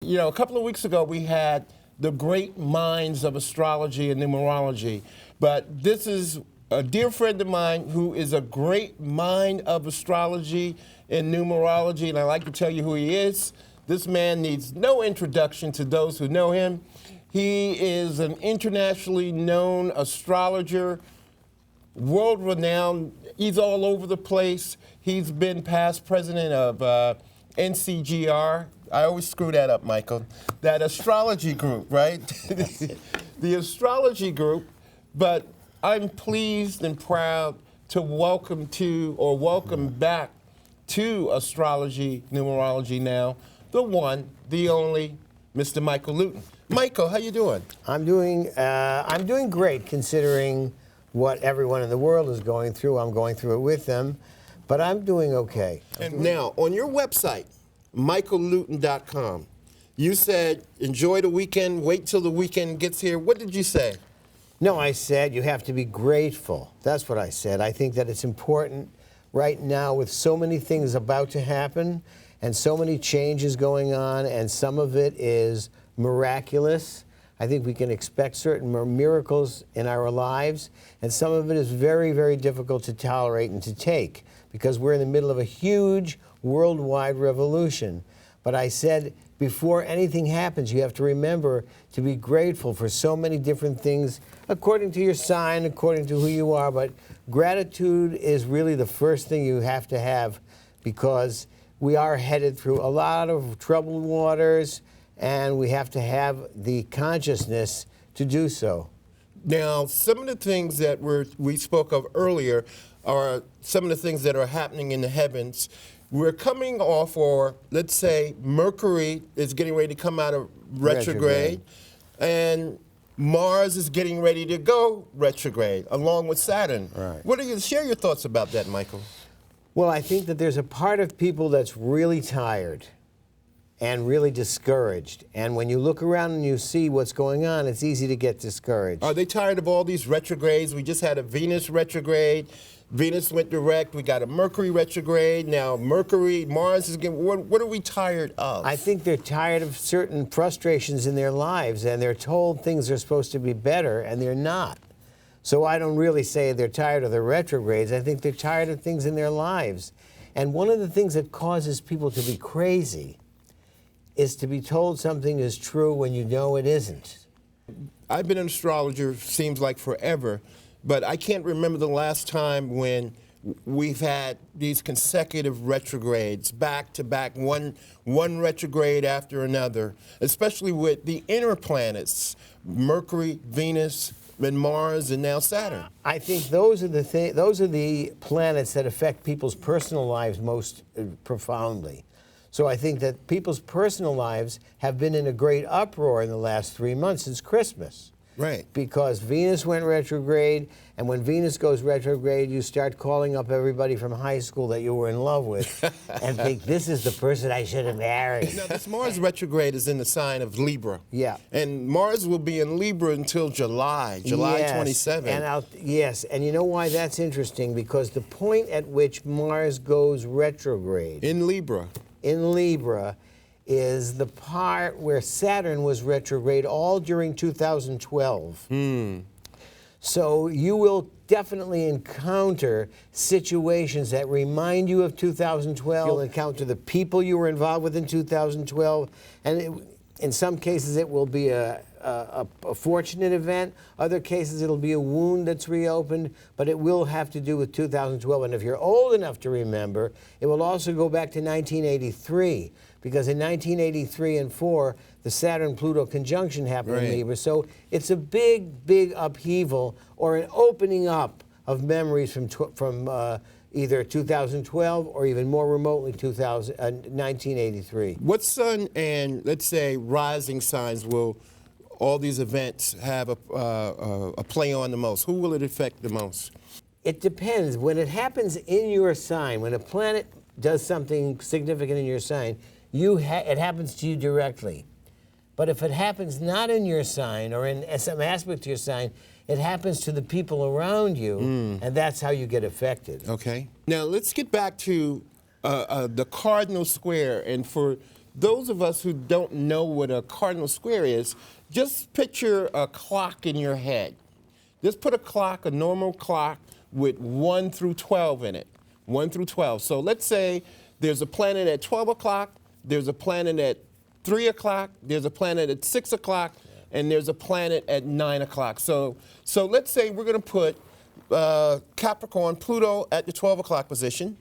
You know, a couple of weeks ago we had the great minds of astrology and numerology, but this is a dear friend of mine who is a great mind of astrology and numerology, and I'd like to tell you who he is. This man needs no introduction to those who know him. He is an internationally known astrologer, world-renowned. He's all over the place. He's been past president of NCGR. I always screw that up, Michael. That astrology group, right? The astrology group. But I'm pleased and proud to welcome back to Astrology Numerology Now, the one, the only, Mr. Michael LUTIN. Michael, how you doing? I'm doing great considering what everyone in the world is going through. I'm going through it with them, but I'm doing okay. And now, on your website, michaellutin.com, you said, enjoy the weekend, wait till the weekend gets here. What did you say? No, I said you have to be grateful. That's what I said. I think that it's important right now with so many things about to happen and so many changes going on, and some of it is miraculous. I think we can expect certain miracles in our lives, and some of it is very, very difficult to tolerate and to take because we're in the middle of a huge worldwide revolution. But I said, before anything happens, you have to remember to be grateful for so many different things, according to your sign, according to who you are. But gratitude is really the first thing you have to have, because we are headed through a lot of troubled waters, and we have to have the consciousness to do so. Now, some of the things that we spoke of earlier are some of the things that are happening in the heavens. We're coming off, or let's say Mercury is getting ready to come out of retrograde, and Mars is getting ready to go retrograde, along with Saturn. Right. Share your thoughts about that, Michael? Well, I think that there's a part of people that's really tired and really discouraged. And when you look around and you see what's going on, it's easy to get discouraged. Are they tired of all these retrogrades? We just had a Venus retrograde. Venus went direct. We got a Mercury retrograde. Now Mars is getting, what are we tired of? I think they're tired of certain frustrations in their lives, and they're told things are supposed to be better, and they're not. So I don't really say they're tired of the retrogrades. I think they're tired of things in their lives. And one of the things that causes people to be crazy is to be told something is true when you know it isn't. I've been an astrologer, seems like forever, but I can't remember the last time when we've had these consecutive retrogrades, back to back, one retrograde after another, especially with the inner planets, Mercury, Venus, and Mars, and now Saturn. I think those are the planets that affect people's personal lives most profoundly. So I think that people's personal lives have been in a great uproar in the last 3 months since Christmas. Right. Because Venus went retrograde, and when Venus goes retrograde, you start calling up everybody from high school that you were in love with and think, this is the person I should have married. Now, this Mars retrograde is in the sign of Libra. Yeah. And Mars will be in Libra until July Yes. 27. Yes, and you know why that's interesting? Because the point at which Mars goes retrograde In Libra. is the part where Saturn was retrograde all during 2012. So you will definitely encounter situations that remind you of 2012. You'll encounter the people you were involved with in 2012, and in some cases it will be a fortunate event. Other cases it'll be a wound that's reopened, but it will have to do with 2012. And if you're old enough to remember, it will also go back to 1983, because in 1983 and 4, the Saturn-Pluto conjunction happened in Libra. So it's a big, big upheaval, or an opening up of memories from either 2012 or even more remotely 1983. What sun and, let's say, rising signs will all these events have a play on the most? Who will it affect the most? It depends. When it happens in your sign, when a planet does something significant in your sign, it happens to you directly. But if it happens not in your sign or in some aspect to your sign, it happens to the people around you, and that's how you get affected. Okay. Now let's get back to the cardinal square, and for those of us who don't know what a cardinal square is, just picture a clock in your head. Just put a clock, a normal clock, with 1 through 12 in it. 1 through 12. So let's say there's a planet at 12 o'clock, there's a planet at 3 o'clock, there's a planet at 6 o'clock, and there's a planet at 9 o'clock. So let's say we're going to put Capricorn, Pluto at the 12 o'clock position,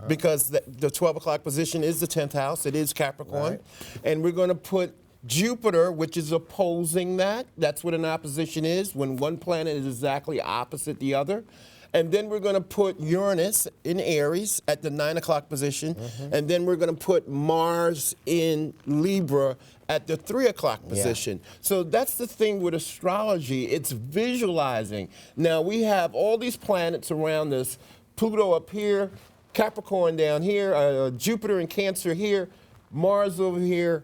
because the 12 o'clock position is the 10th house. It is Capricorn. Right. And we're going to put Jupiter, which is opposing that. That's what an opposition is, when one planet is exactly opposite the other. And then we're going to put Uranus in Aries at the 9 o'clock position. And then we're going to put Mars in Libra at the 3 o'clock position. So that's the thing with astrology. It's visualizing. Now, we have all these planets around us, Pluto up here, Capricorn down here, Jupiter in Cancer here, Mars over here,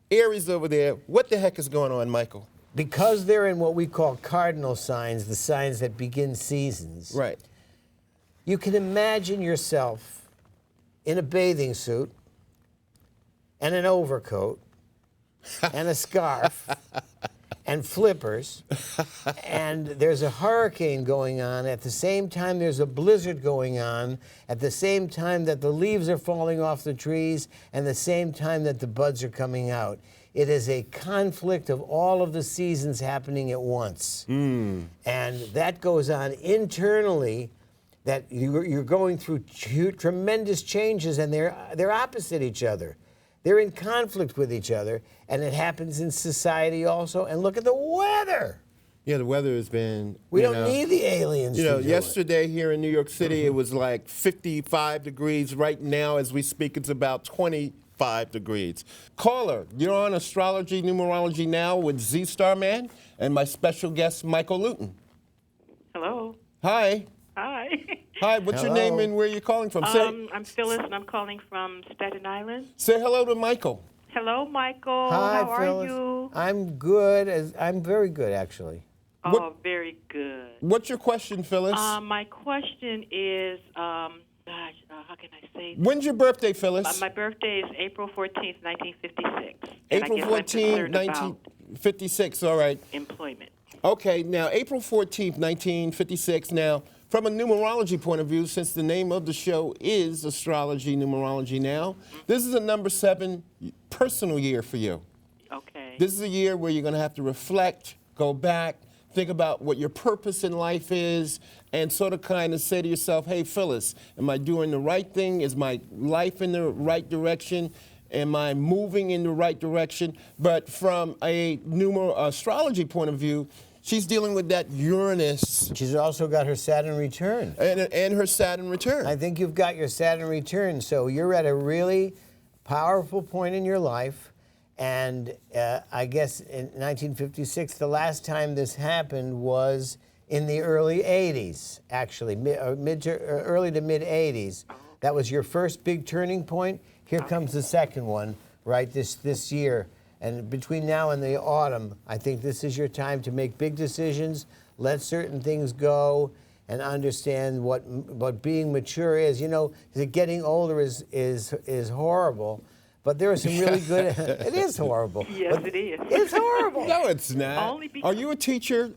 Aries over there. What the heck is going on, Michael? Because they're in what we call cardinal signs, the signs that begin seasons. Right. You can imagine yourself in a bathing suit and an overcoat and a scarf and flippers, and there's a hurricane going on. At the same time, there's a blizzard going on. At the same time that the leaves are falling off the trees, and the same time that the buds are coming out. It is a conflict of all of the seasons happening at once. And that goes on internally, that you're going through tremendous changes, and they're opposite each other. They're in conflict with each other, and it happens in society also. And look at the weather. Yeah, the weather has been. We don't need the aliens. You know, to do yesterday here in New York City, it was like 55 degrees. Right now, as we speak, it's about 25 degrees. Caller, you're on Astrology Numerology Now with Z Starman and my special guest, Michael LUTIN. Hello. Hi. Hi. Hi, what's your name and where are you calling from? I'm Phyllis, and I'm calling from Staten Island. Say hello to Michael. Hello, Michael. Hi, How Phyllis. are you? I'm good. I'm very good, actually. Oh, very good. What's your question, Phyllis? My question is, how can I say this? When's your birthday, Phyllis? My birthday is April 14th, 1956. April 14th, 1956, all right. Employment. Okay, now April 14th, 1956. Now, from a numerology point of view, since the name of the show is Astrology Numerology Now, this is a number 7 personal year for you. Okay. This is a year where you're going to have to reflect, go back, think about what your purpose in life is, and sort of kind of say to yourself, hey, Phyllis, am I doing the right thing? Is my life in the right direction? Am I moving in the right direction? But from a astrology point of view, she's dealing with that Uranus. She's also got her Saturn return. And her Saturn return. I think you've got your Saturn return, so you're at a really powerful point in your life. And I guess in 1956, the last time this happened was in the early 80s, actually, early to mid 80s. That was your first big turning point. Here comes the second one, right, this year. And between now and the autumn, I think this is your time to make big decisions, let certain things go, and understand what being mature is. You know, getting older is horrible. But there are some really good. It is horrible. Yes, it is. It's horrible. No, it's not. Only because, are you a teacher?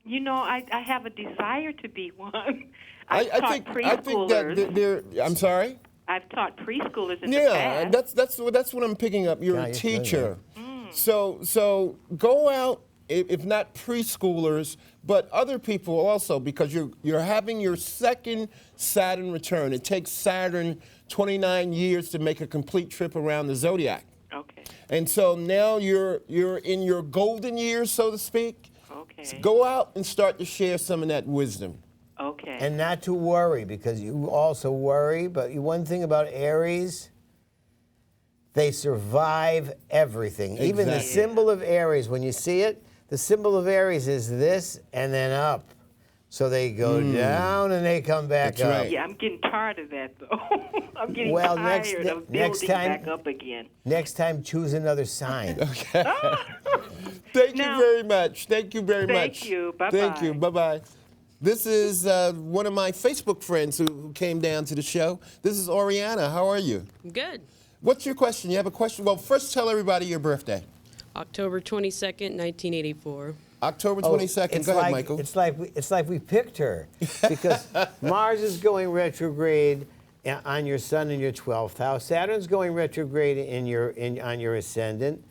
You know, I have a desire to be one. I think that I'm sorry. I've taught preschoolers in the past. That's what I'm picking up. You're a teacher. So go out, if not preschoolers, but other people also, because you're having your second Saturn return. It takes Saturn 29 years to make a complete trip around the zodiac. Okay. And so now you're in your golden years, so to speak. Okay. So go out and start to share some of that wisdom. Okay. And not to worry, because you also worry. But one thing about Aries, they survive everything. Exactly. Even the symbol of Aries, when you see it, the symbol of Aries is this and then up. So they go down and they come back That's up. right. Yeah, I'm getting tired of that, though. I'm getting tired of building back up again. Next time, choose another sign. Okay. Thank you very much. Thank you very much. Thank you. Bye-bye. Thank you. Bye-bye. This is one of my Facebook friends who came down to the show. This is Oriana. How are you? Good. What's your question? You have a question? Well, first tell everybody your birthday. October 22nd, 1984. October 22nd. Go ahead, Michael. It's like we picked her because Mars is going retrograde on your Sun in your 12th house. Saturn's going retrograde on your ascendant.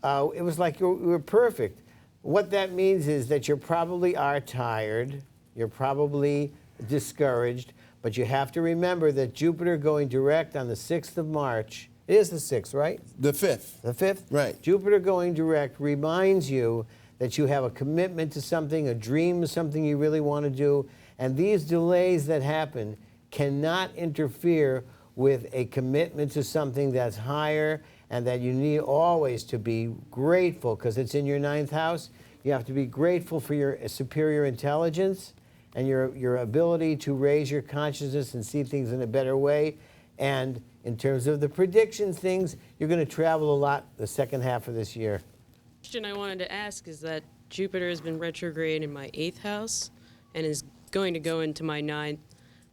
It was like you were perfect. What that means is that you probably are tired. You're probably discouraged. But you have to remember that Jupiter going direct on the 6th of March. It is the 6th, right? The 5th. The 5th? Right. Jupiter going direct reminds you that you have a commitment to something, a dream, something you really want to do. And these delays that happen cannot interfere with a commitment to something that's higher, and that you need always to be grateful because it's in your 9th house. You have to be grateful for your superior intelligence and your ability to raise your consciousness and see things in a better way. And in terms of the predictions things, you're going to travel a lot the second half of this year. The question I wanted to ask is that Jupiter has been retrograde in my 8th house and is going to go into my 9th.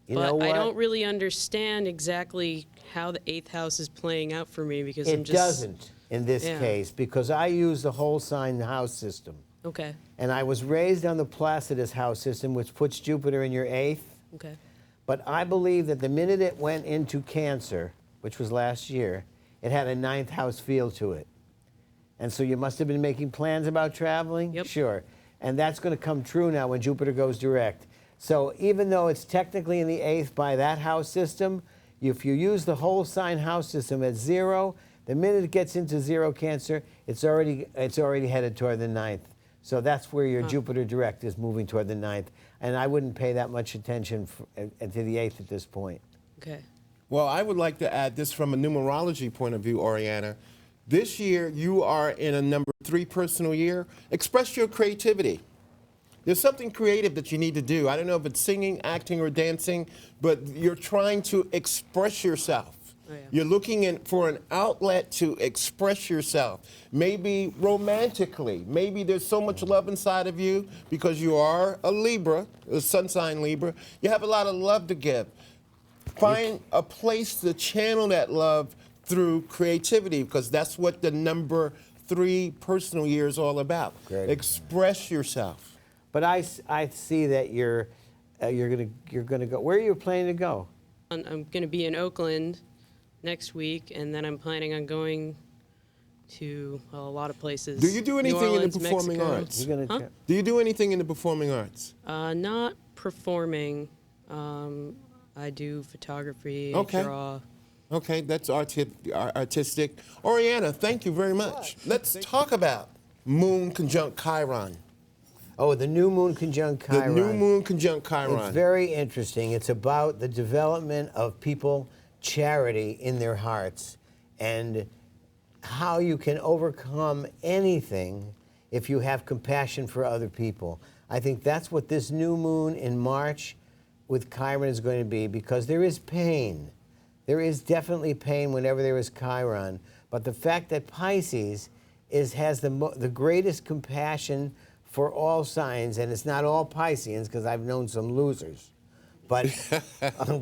But I don't really understand exactly how the 8th house is playing out for me because I'm just... It doesn't in this case because I use the whole sign house system. Okay. And I was raised on the Placidus house system, which puts Jupiter in your 8th. Okay. But I believe that the minute it went into Cancer, which was last year, it had a 9th house feel to it. And so you must have been making plans about traveling? Yep. Sure. And that's going to come true now when Jupiter goes direct. So even though it's technically in the 8th by that house system, if you use the whole sign house system at 0, the minute it gets into 0 Cancer, it's already headed toward the 9th. So that's where your Jupiter direct is moving toward the 9th. And I wouldn't pay that much attention to the 8th at this point. Okay. Well, I would like to add this from a numerology point of view, Oriana. This year, you are in a number 3 personal year. Express your creativity. There's something creative that you need to do. I don't know if it's singing, acting, or dancing, but you're trying to express yourself. Oh, yeah. You're looking for an outlet to express yourself. Maybe romantically. Maybe there's so much love inside of you because you are a Libra, a sun sign Libra. You have a lot of love to give. Find a place to channel that love through creativity because that's what the number 3 personal year is all about. Great. Express yourself. But I see that you're gonna go. Where are you planning to go? I'm going to be in Oakland next week, and then I'm planning on going to a lot of places. Do you do anything New Orleans, in the performing Mexico. arts? You're gonna Do you do anything in the performing arts? Not performing. I do photography, Okay. draw. Okay, that's artistic. Oriana, thank you very much. Let's talk about Moon conjunct Chiron. Oh, the new moon conjunct Chiron. The new moon conjunct Chiron. It's very interesting. It's about the development of people, charity in their hearts, and how you can overcome anything if you have compassion for other people. I think that's what this new moon in March with Chiron is going to be, because there is pain. There is definitely pain whenever there is Chiron, but the fact that Pisces has the greatest compassion for all signs, and it's not all Pisceans, because I've known some losers, but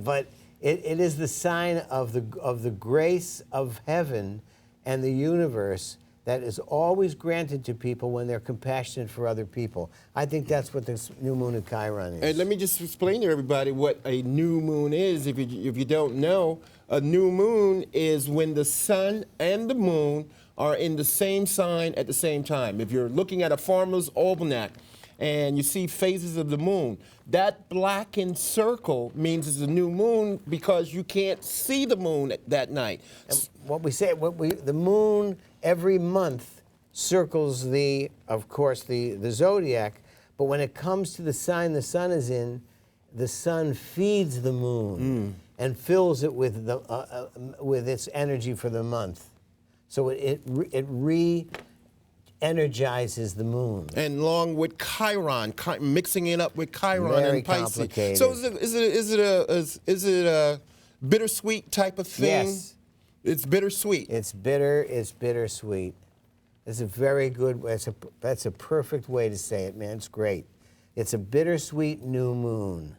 but it is the sign of the grace of heaven and the universe that is always granted to people when they're compassionate for other people. I think that's what this new moon in Chiron is. And let me just explain to everybody what a new moon is. If you don't know, a new moon is when the sun and the moon are in the same sign at the same time. If you're looking at a farmer's almanac and you see phases of the moon, that blackened circle means it's a new moon because you can't see the moon that night. And what we say, the moon every month circles of course, the zodiac, but when it comes to the sign the sun is in, the sun feeds the moon and fills it with its energy for the month. So it re-energizes the moon. And along with Chiron, mixing it up with Chiron Very and Pisces. complicated. So is it a bittersweet type of thing? Yes. It's bittersweet. It's bitter. It's bittersweet. It's a very good. That's a perfect way to say it, man. It's great. It's a bittersweet new moon.